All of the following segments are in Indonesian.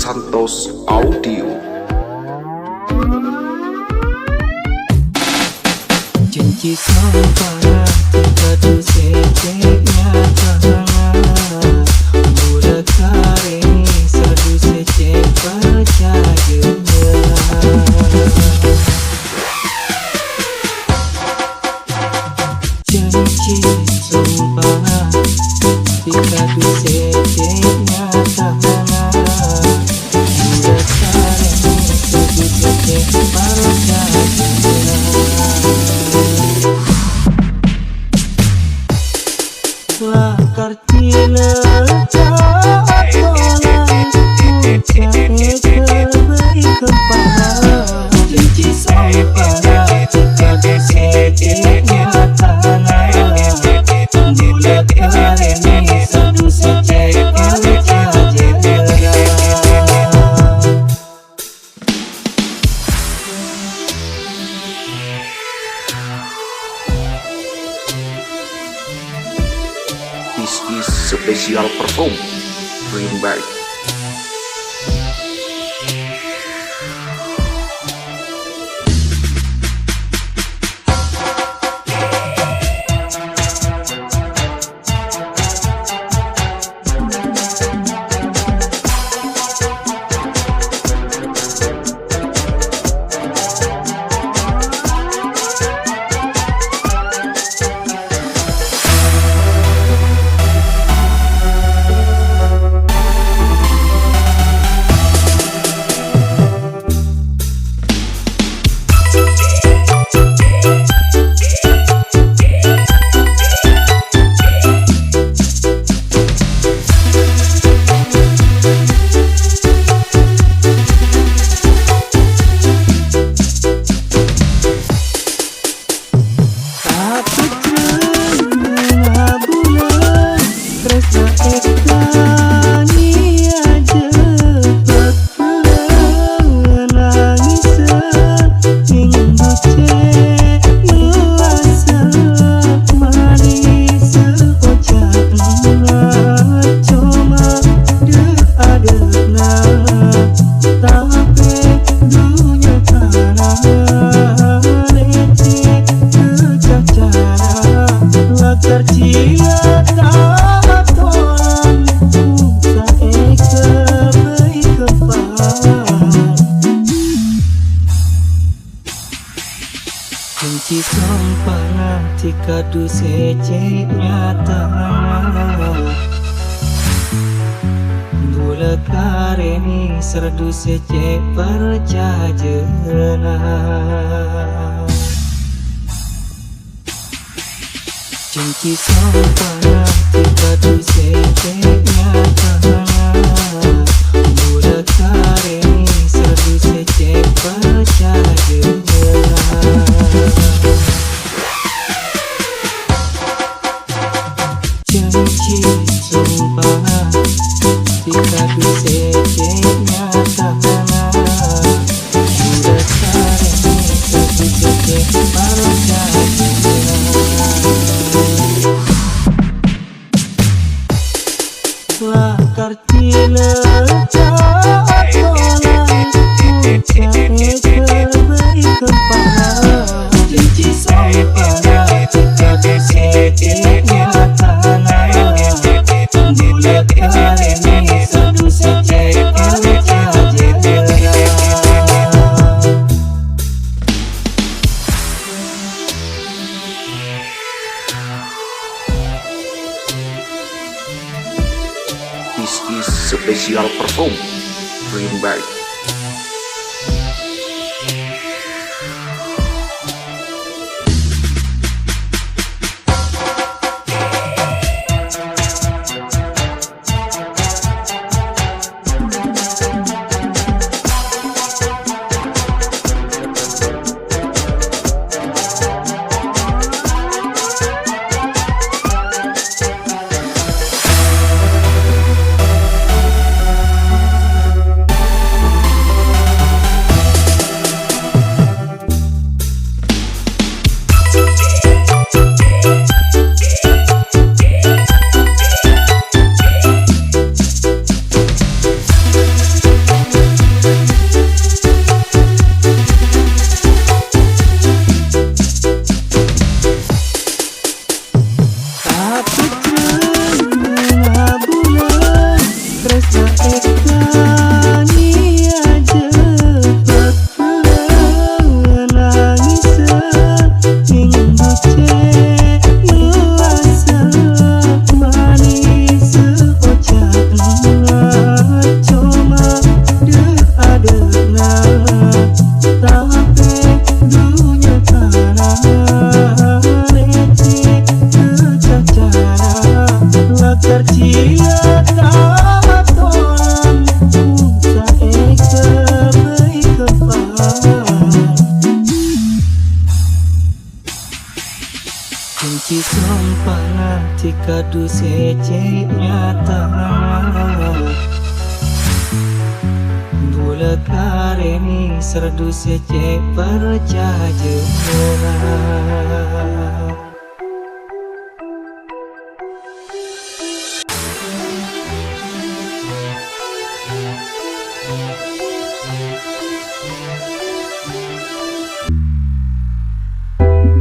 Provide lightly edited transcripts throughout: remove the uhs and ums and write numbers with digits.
Santos Audio. Janji sumpah terpadu seceknya tangan Mula kare sadu secek percaya Janji sumpah terpadu seceknya tangan Mula kare sadu secek percaya Lakar cila caat tolak Ucapnya terbaik kepala Janji sumpah terpadu seceknya tanah Bulat kareni sadu secek percaya This is special perform bring back. Janji sumpah tikadu seceknya tanah Bula kareni serdu secek percaya Janji sumpah tikadu seceknya tanah Bula kareni serdu secek percaya Janji sumpah tikadu seceknya tanah Bulat kareni sadu secek percaya Lakar cila caat tolak Ucapnya terbaik kepala Janji sumpah tikadu seceknya tanah Bulat kareni sadu secek percaya This is special perform bring back. jika du sece nyata Bula kareni serdu sece percaja orang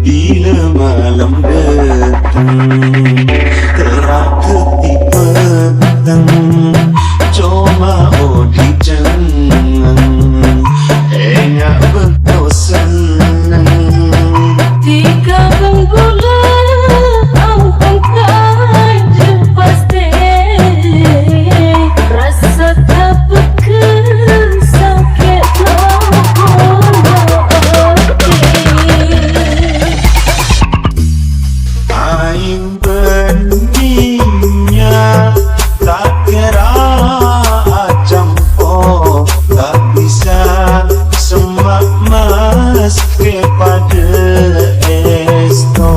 Bila malam datang terak ketipa petang cuma di jangan enggak berkosan Tiga bulan ampun kaja pasti rasa tak beker sakit aing beningnya tak kira campur tak bisa semak mas kepada esto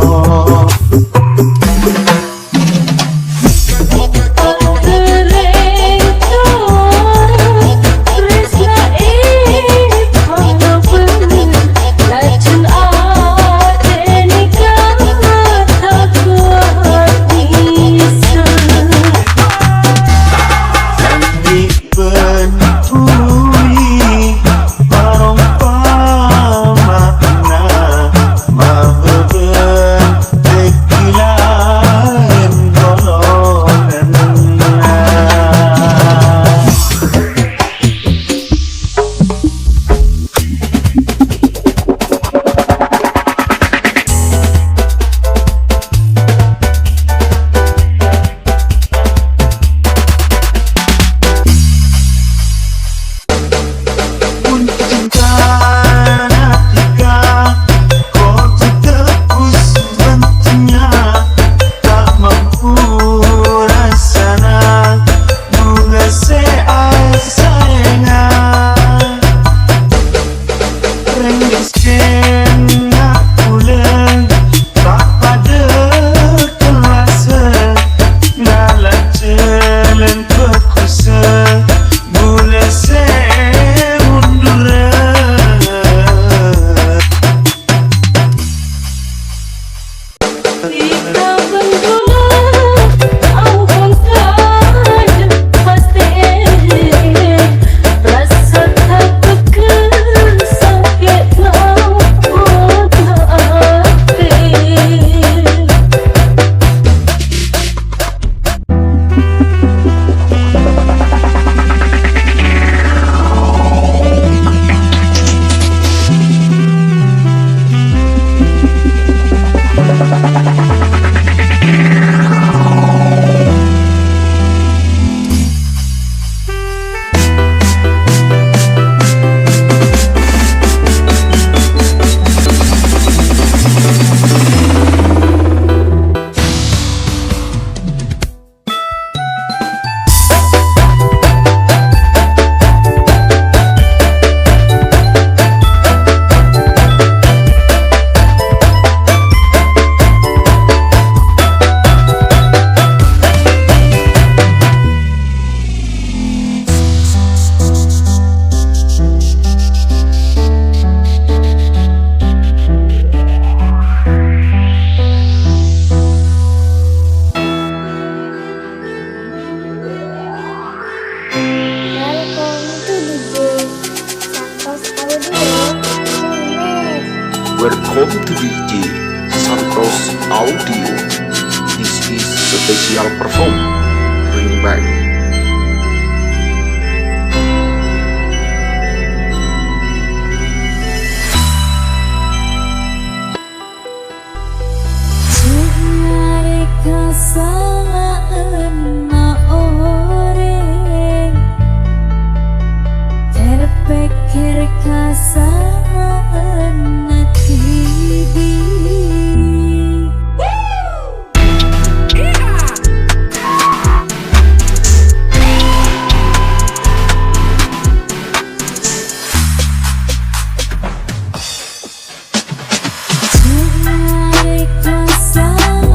Welcome to DJ Santos Audio. This is special perform. Bring back. Terpikir kasaan hati. Kasaan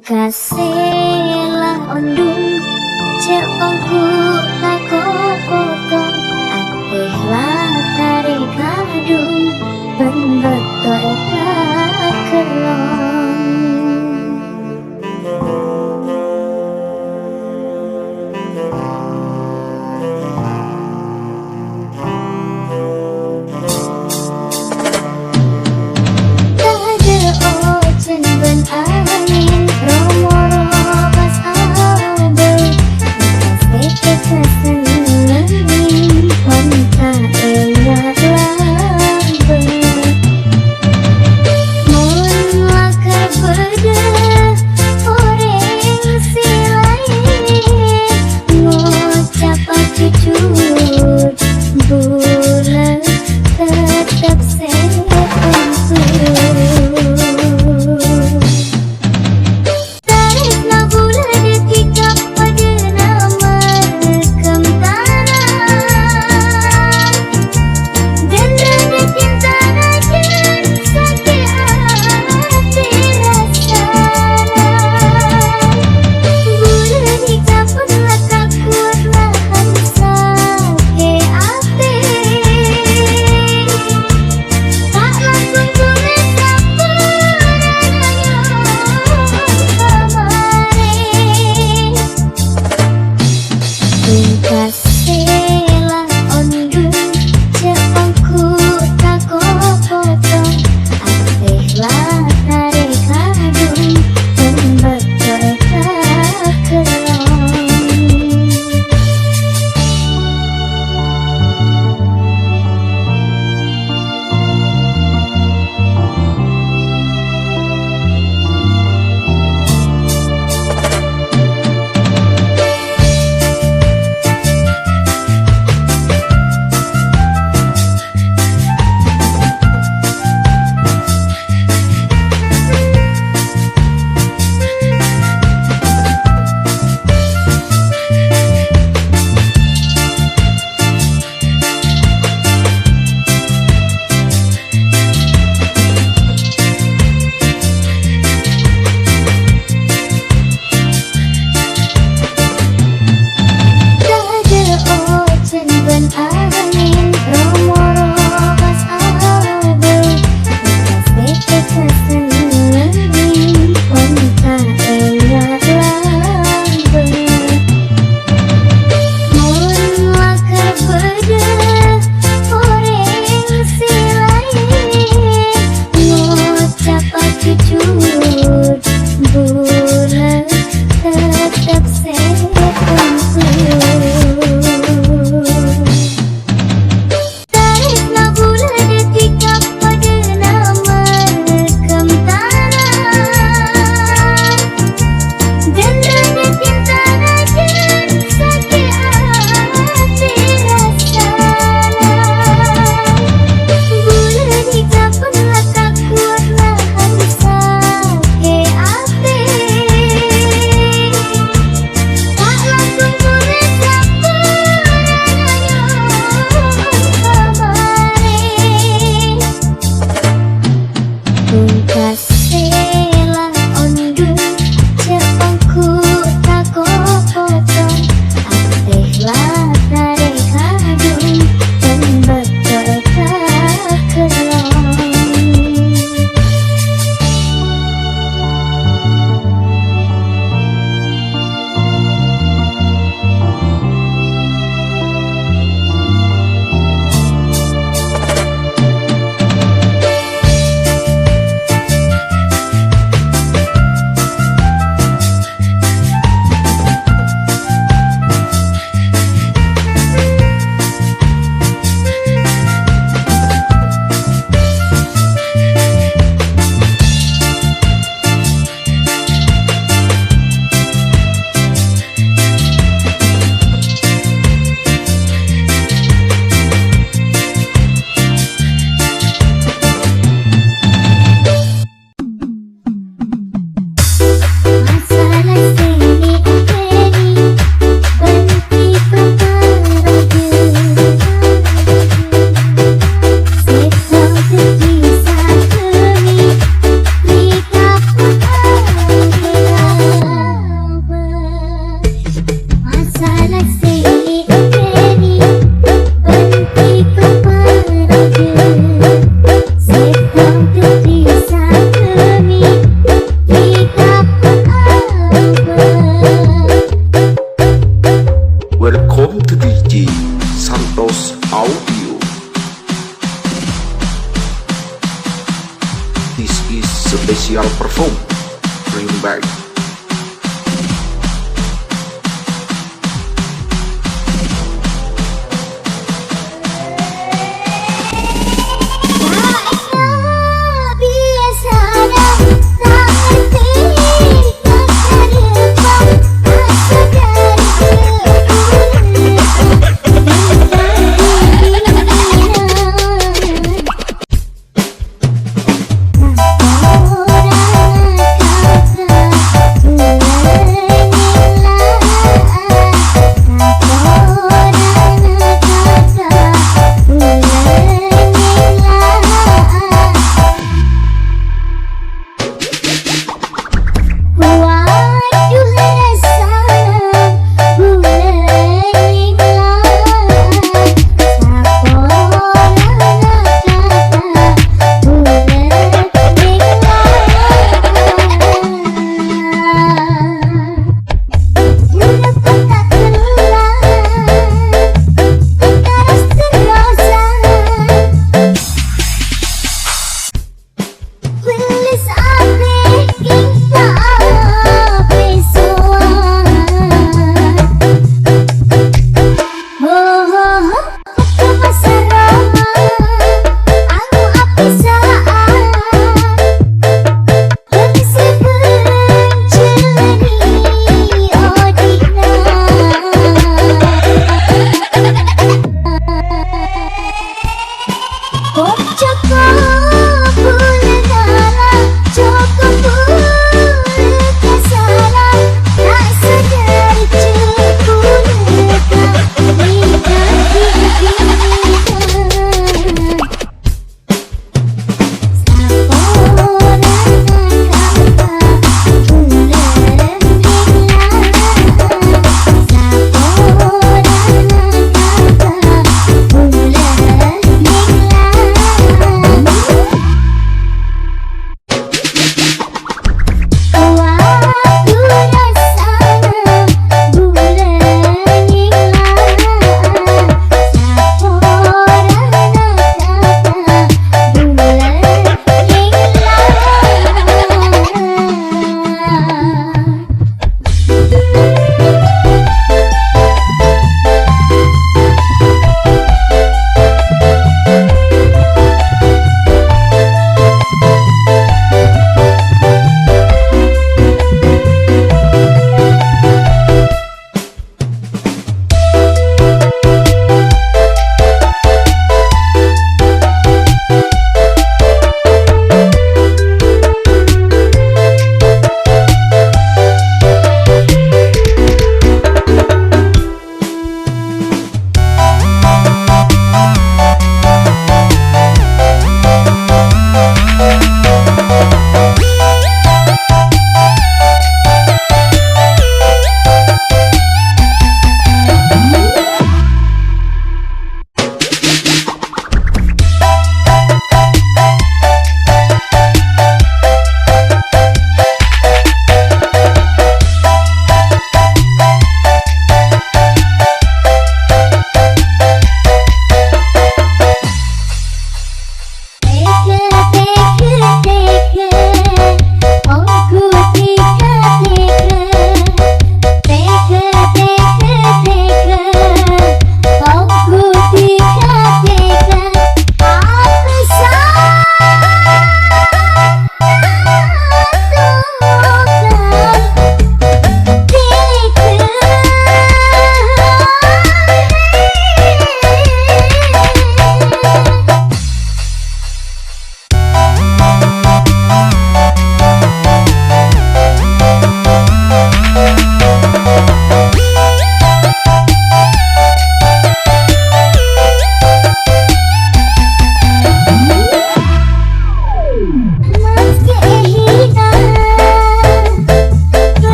kasih lah ondung cek ongku tak kokong akeh lah tarik kadung penbetul tak kelong. Angin romo pas adem, special perform bring back.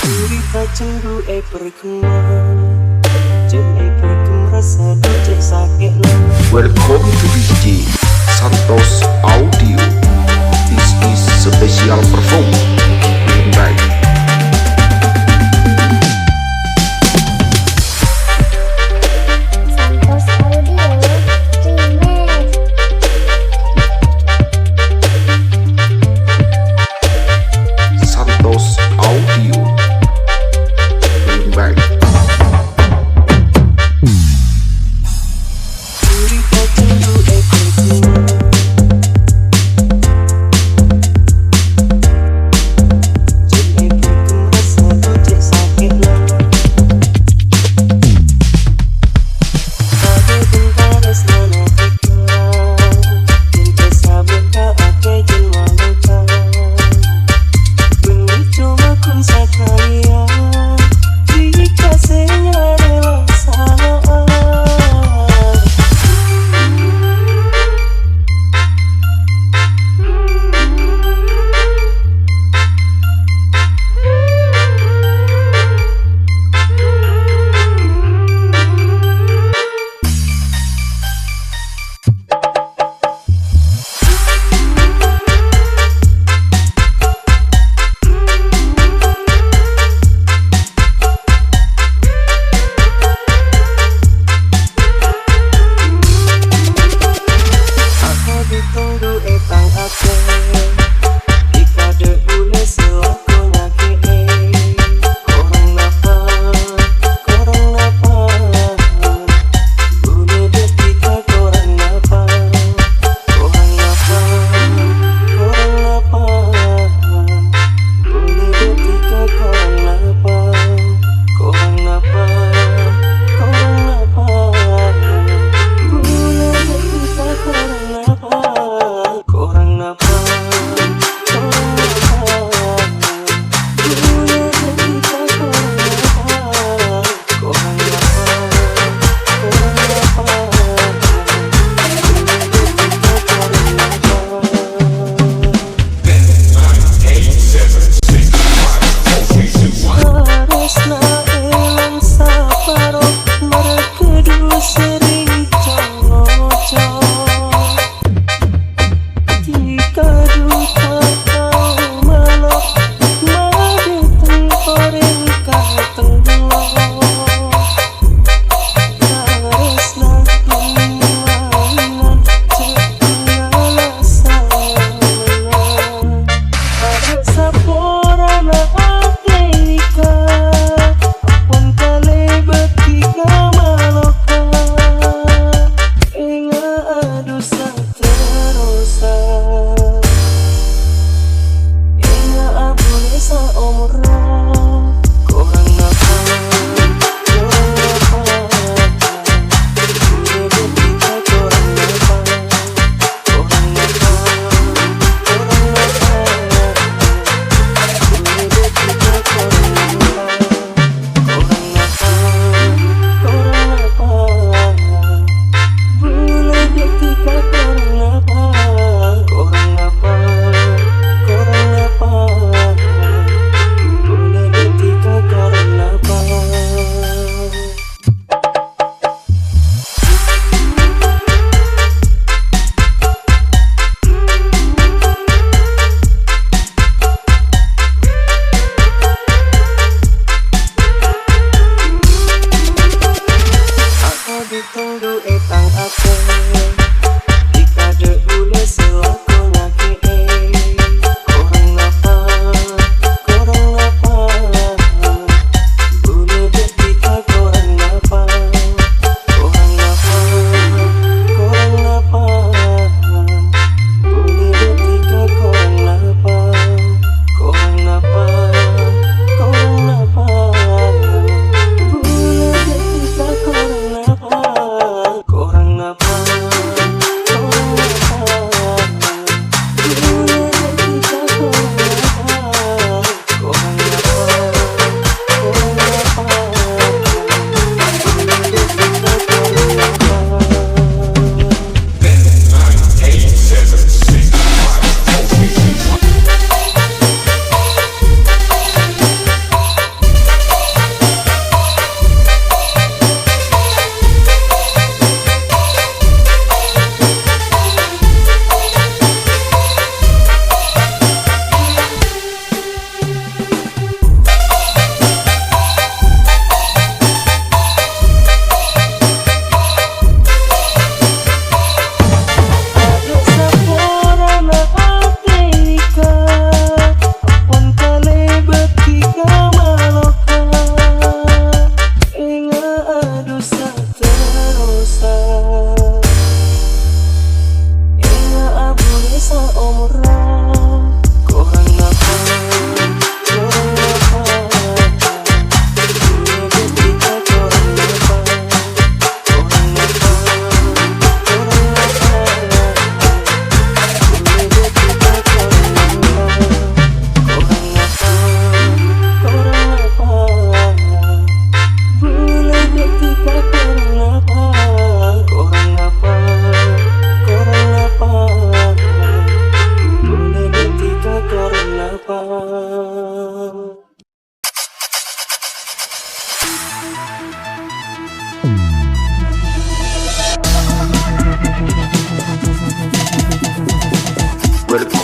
Cerita cembu perkembangan Cek perkem rasa cek sakit Welcome to DJ Santos Audio. This is special perform. Bye. Santos Audio Remix. Santos Audio. Bye. Cerita cembu perkembangan Cek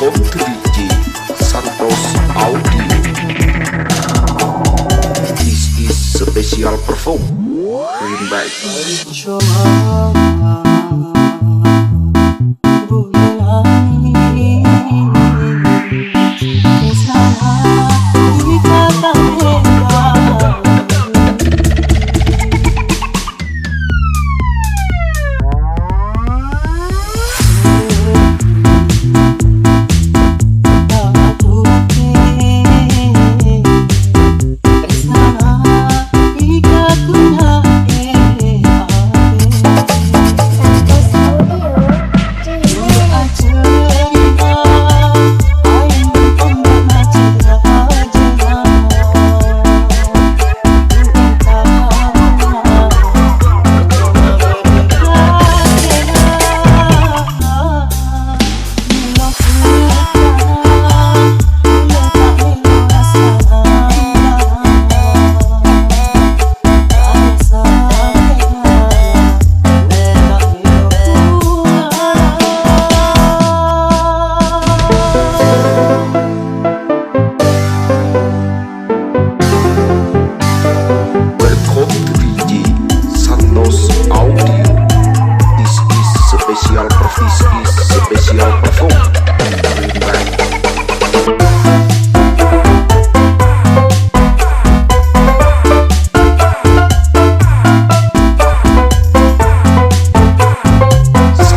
Welcome to DJ Santos Audio. This is special perform remake. Special perform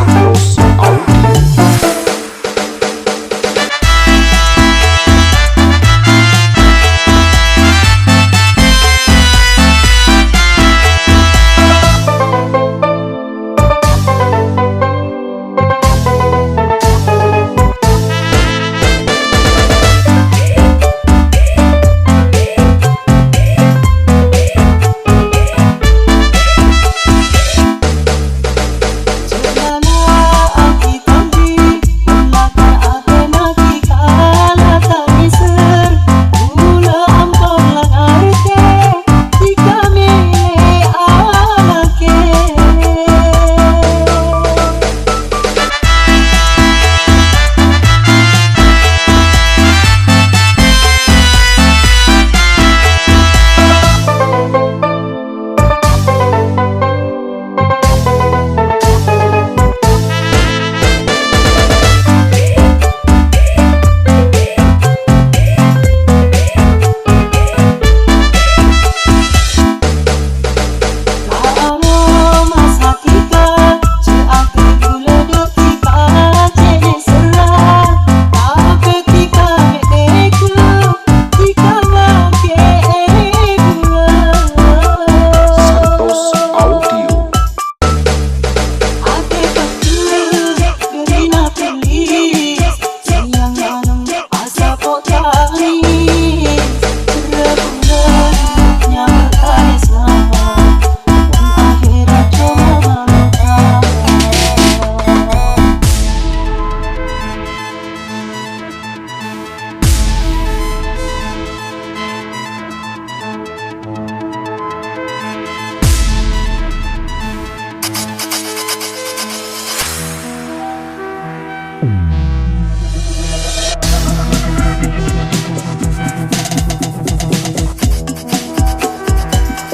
Santos Audio.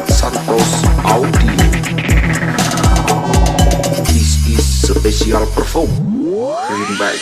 Santos Audio. This is special perform remake.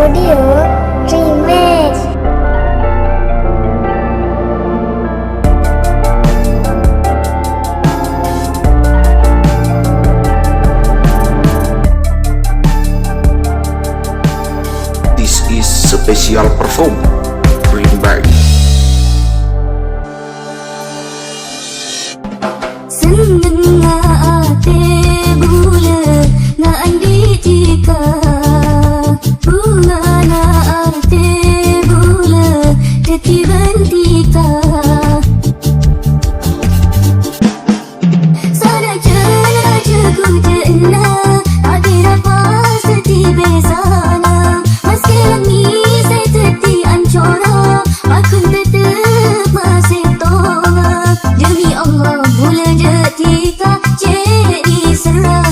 Audio Remix. This is special perform bring back Seneng ate bula na andi tika bunga na ate bula ketiban tika sana jana jago jana adira pas ti besana meski langit saya teti ancora aku tetap masih tolak demi Allah bula jetika jadi serang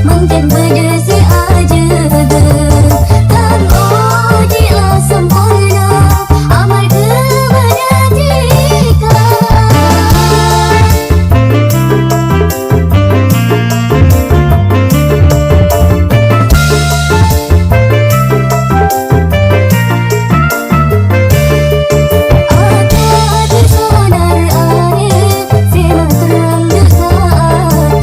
mungkin berdesi aja kan ojilah sempurna amal kepada jika ada sonar air sila terang dekat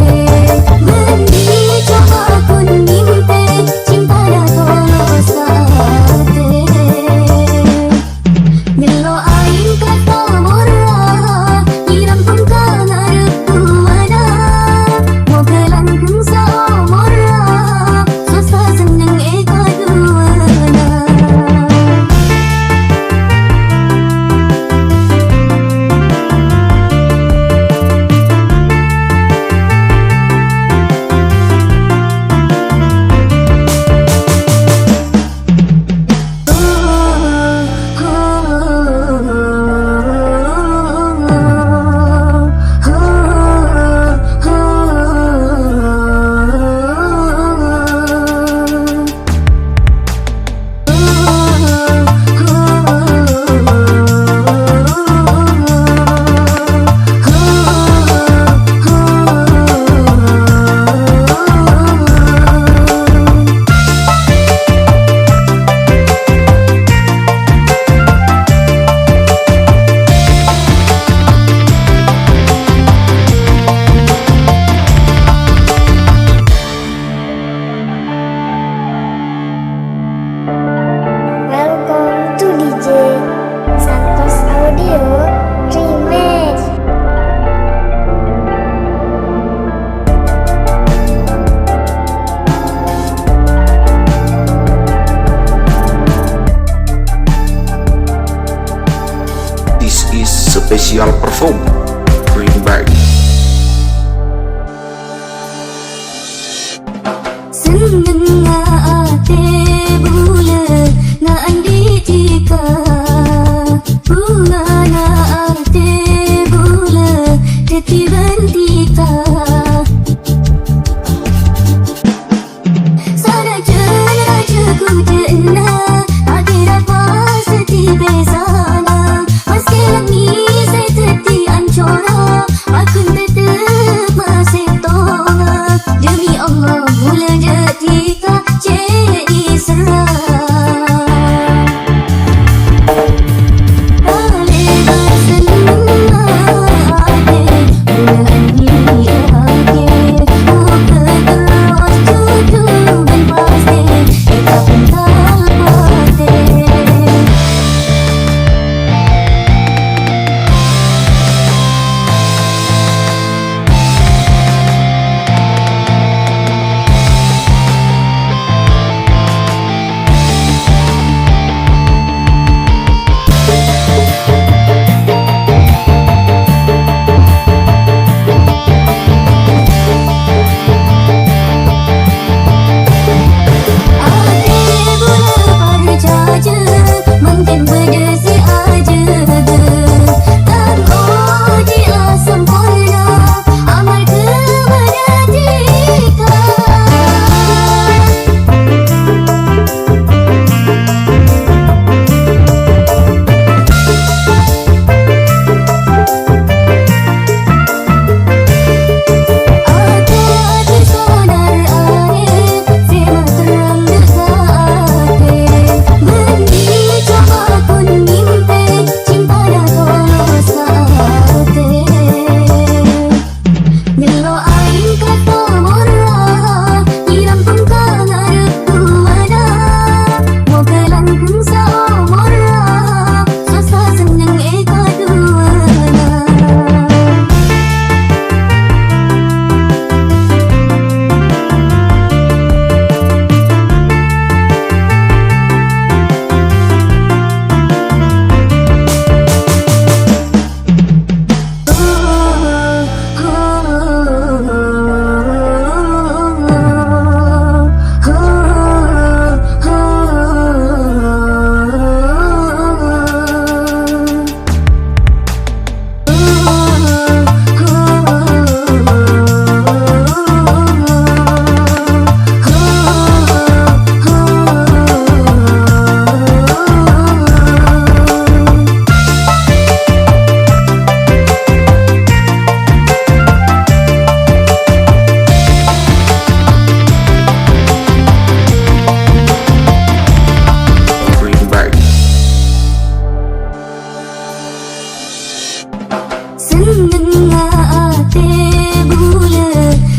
Welcome to DJ Santos Audio Remix. this is special perform bring back seneng ate bula na andi tika bunga na ate bula ketiban tika sana jana jago jana adira pas ti besana meski langit saya teti ancora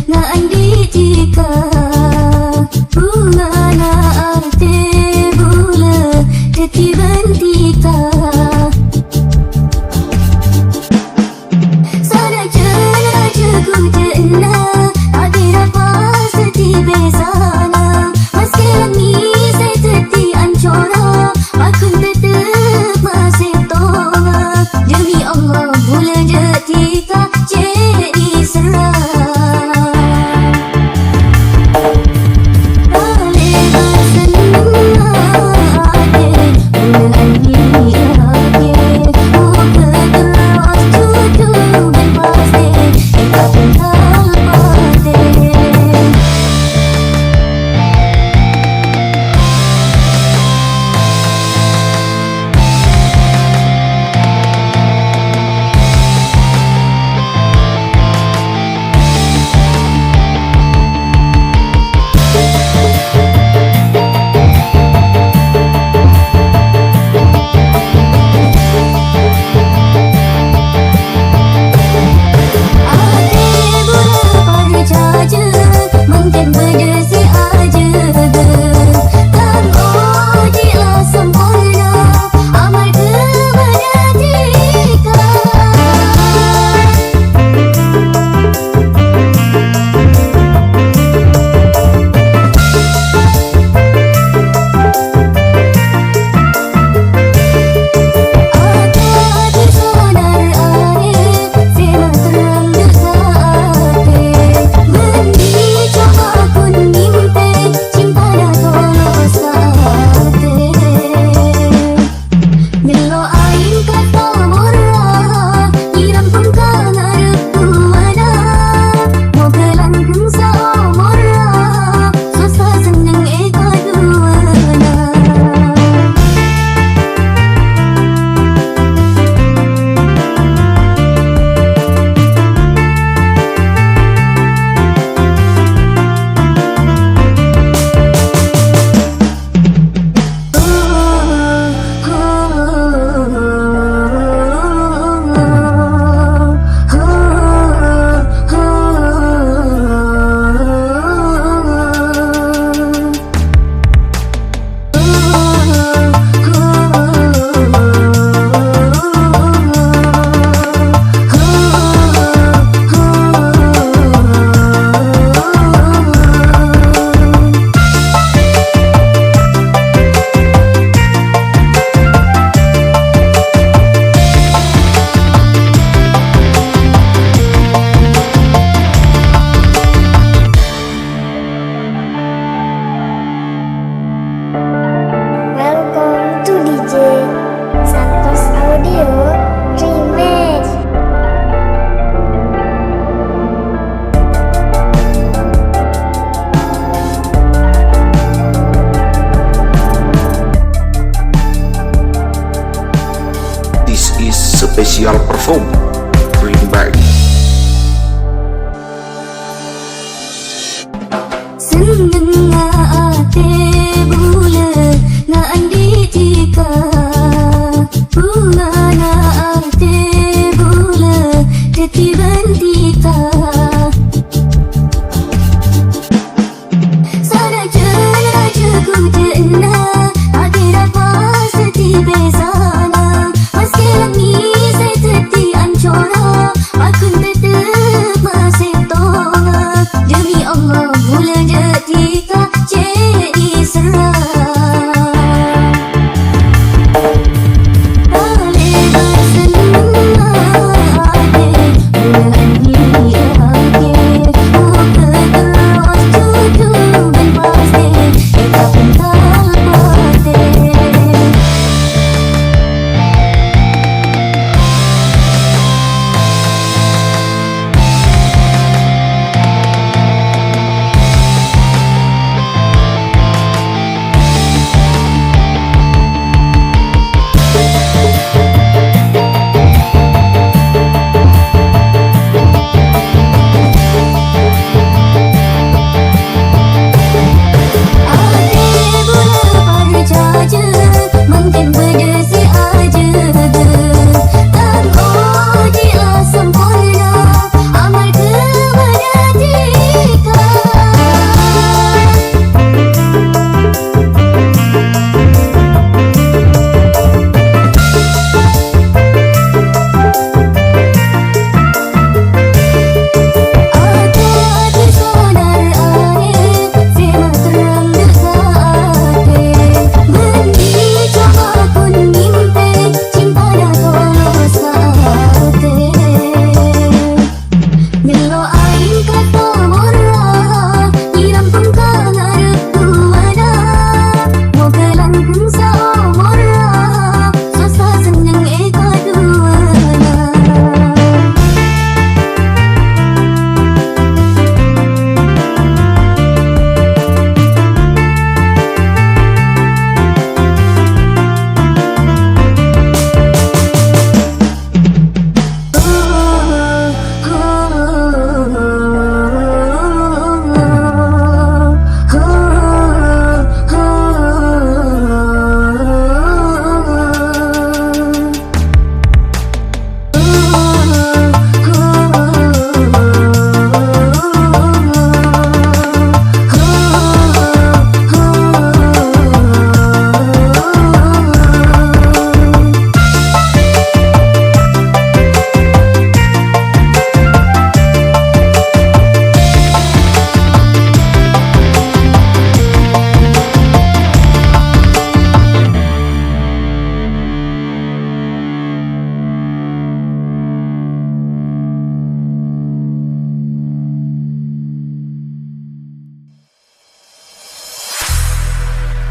nga andi jika bunga na arte bula deti bantika sana jana jagu jana akhirat pasti besana meski langit saya teti ancora aku tetap masih tolak demi Allah bulan detika jadi serah Welcome to DJ Santos Audio Remix. This is special perform remix. Seneng nga ate bula nga andi jika bunga na arte bula deti bantika sana jana jagu jana akhirat pasti besana meski langit saya teti ancora aku tetap masih tolak demi Allah bulan detika jadi serah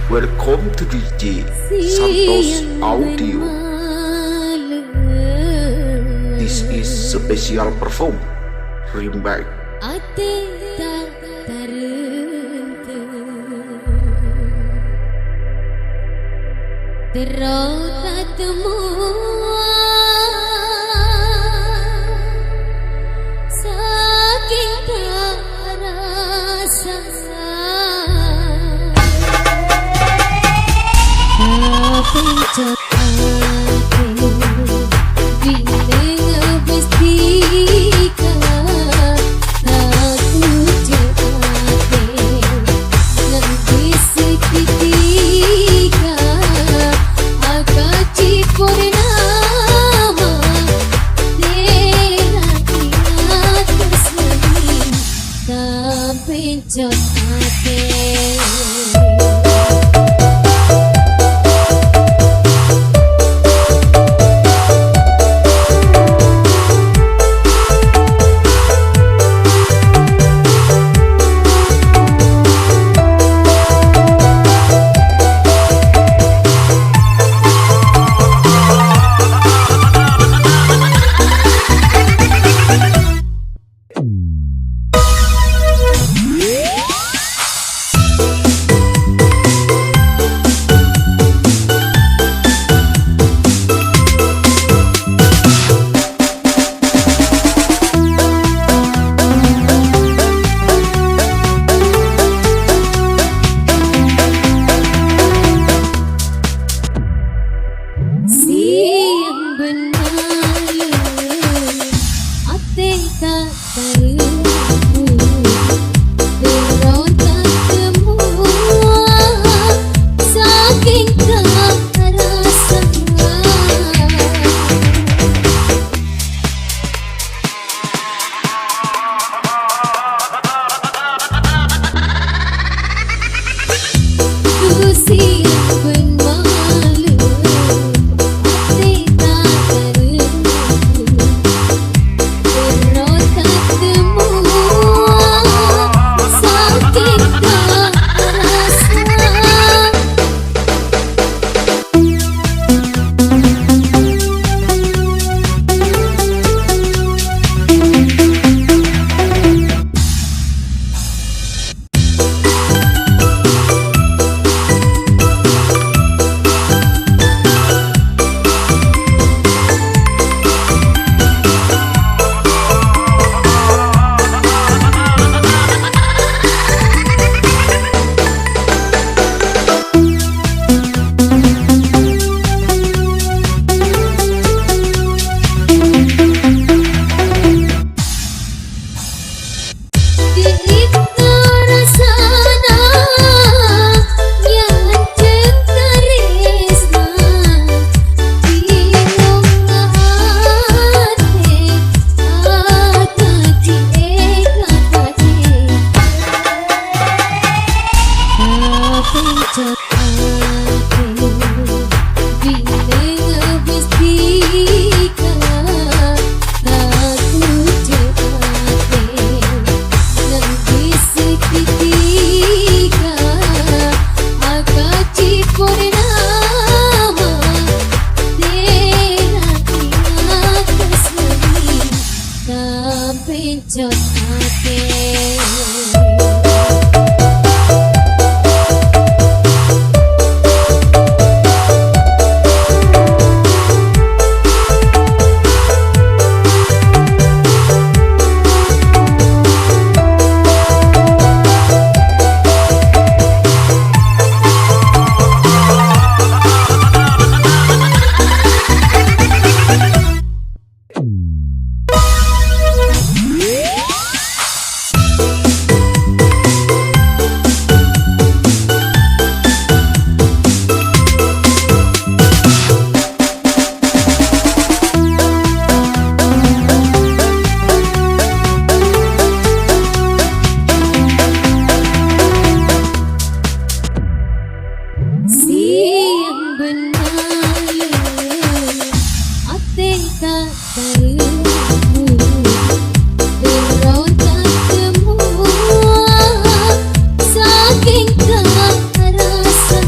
Welcome to DJ Santos Audio. This is special perform remake. Ate tak terente terauta temua saking tak rasa pencet ate bila ngebestika Pinjot ate Pinjot ate saking tak rasa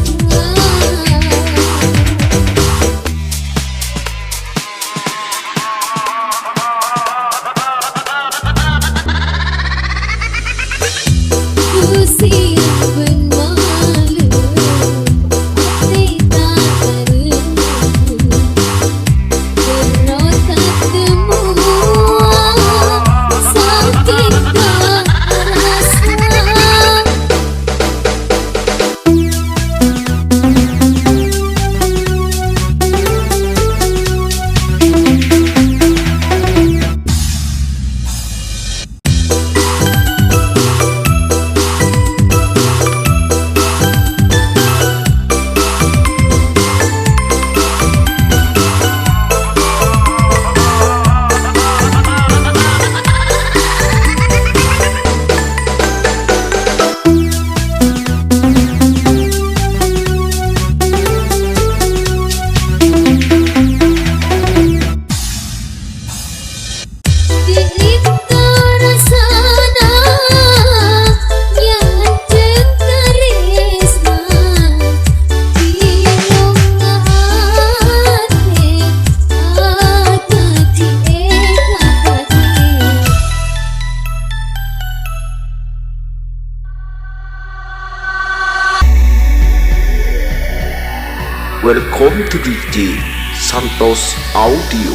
Welcome to DJ Santos Audio.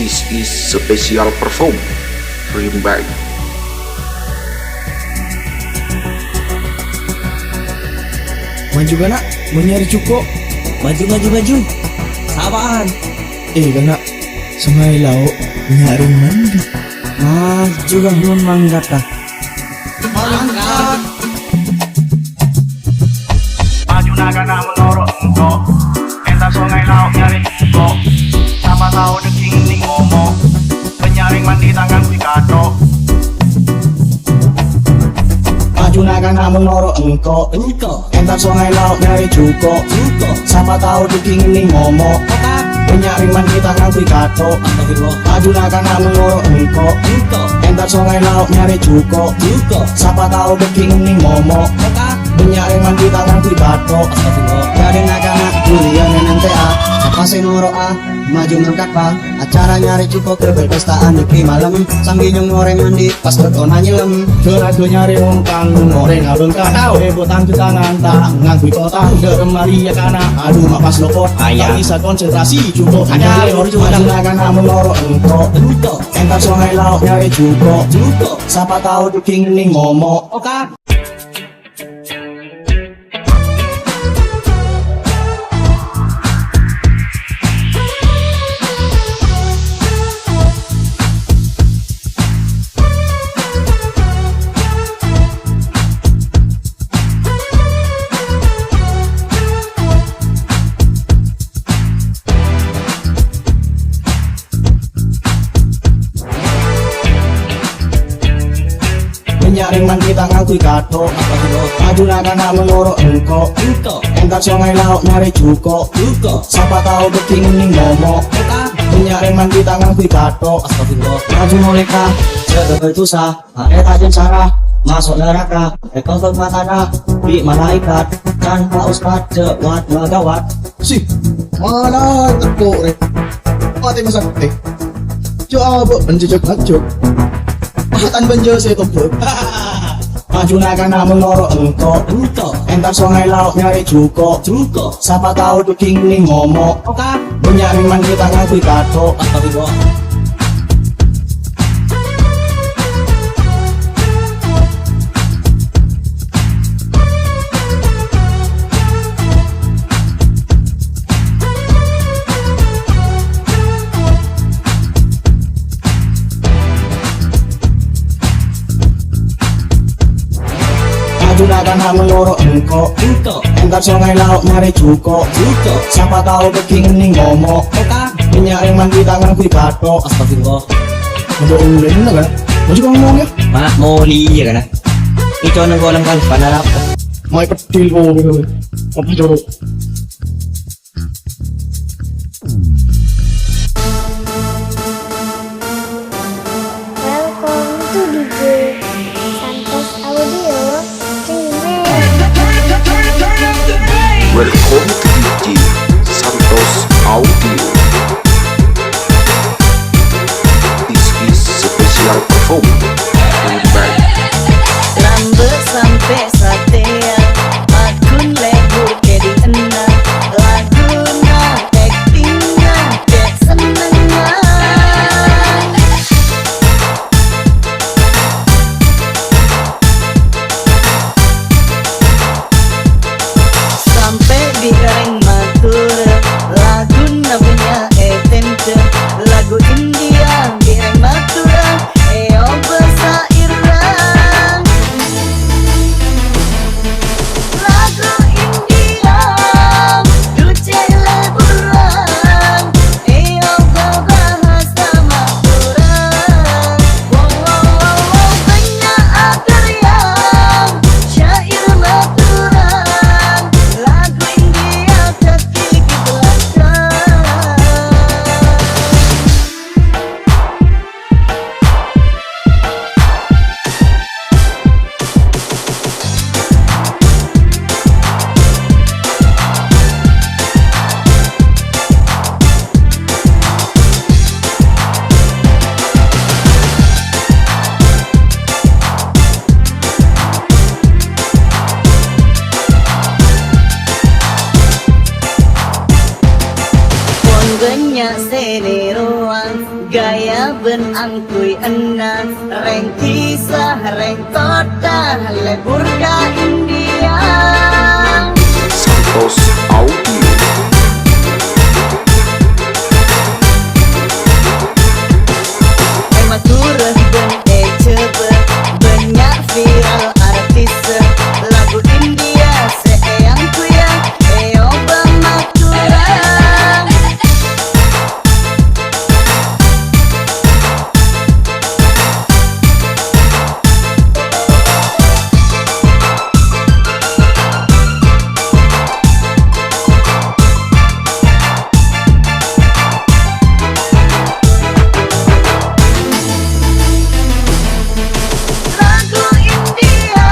This is special perform remake. Maju gana, mau nyari cukup. Maju. Sabaan. Gana, sungai laut nyari mandi. Maju kan nun manggata. Maju naga na menurut engkau, entar sungai laut nyari engkau. Siapa tahu deking ning ngomong, penyaring mandi tangan Picasso. Maju naga namun loro engko. Entar sungai laut nyari cukup. Siapa tahu deking ini ngomong. Penyaring mandi tangan Picasso. Maju naga namun loro engko. Entar sungai laut nyari cukup. Siapa tahu deking ini ngomong. Penyaring mandi tangan Picasso. Dari naga-naga kuliah nanti apa sih noro maju mengkat acara nyari cukup ke berpestaan di malam sambil ngoreng mandi pas berkona nyelem kerago nyari ongkang ngoreng abeng tahu botan ke tangan tak ngangkui kota ke kemari ya kana aduh mapas lopot ayah bisa konsentrasi cukup ada naga namun loro engko entar sungai laut nyari cukup siapa tahu duking ning ngomong penyaring mandi tangan Picasso. Maju naga namun loro engko. Entar sungai laut nyari cukup. Siapa tahu deking ning ngomong. Penyaring mandi tangan Picasso. Maju moleka segala susah tajam sarah masuk neraka konflik matana di malaikat tanpa ustad cewat megawat sih mana tekuk rek mati masak coba bencecek ngacuk Tan benjo saya tebuk. Maju naga namun loro engko. Entar sungai laut nyari cukup. Siapa tahu duking ning ngomong. Penyaring mandi tangan Picasso. Naga namun loro engko. Entar sungai laut nyari cukup. Siapa tahu deking ning ngomong. Penyaring mandi tangan Picasso. Maju ulin na kan? Maju kang ngomong ya? Mak moli ya kan? Ito nang golang kan panarap. May petil ko gitu. Apa coba? Welcome to DJ Santos Audio Remix. Welcome to DJ Santos Audio. This is special perform remake. Lambe sampai satean akun lebur kedi niruan gaya ben angkui enak reng kisah reng total lebur ka India Santos Audio. emang kurang ben cepet banyak viral artis lagu India seeyang kuya eo bamakurang lagu India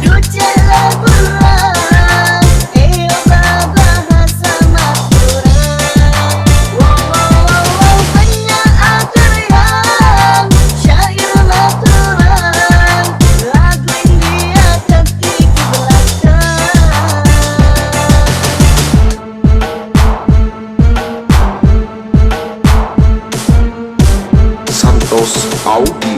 duce laburan eo bahasa maturang wow banyak atrian syair maturang lagu India kaki ke belakang Santos Audio.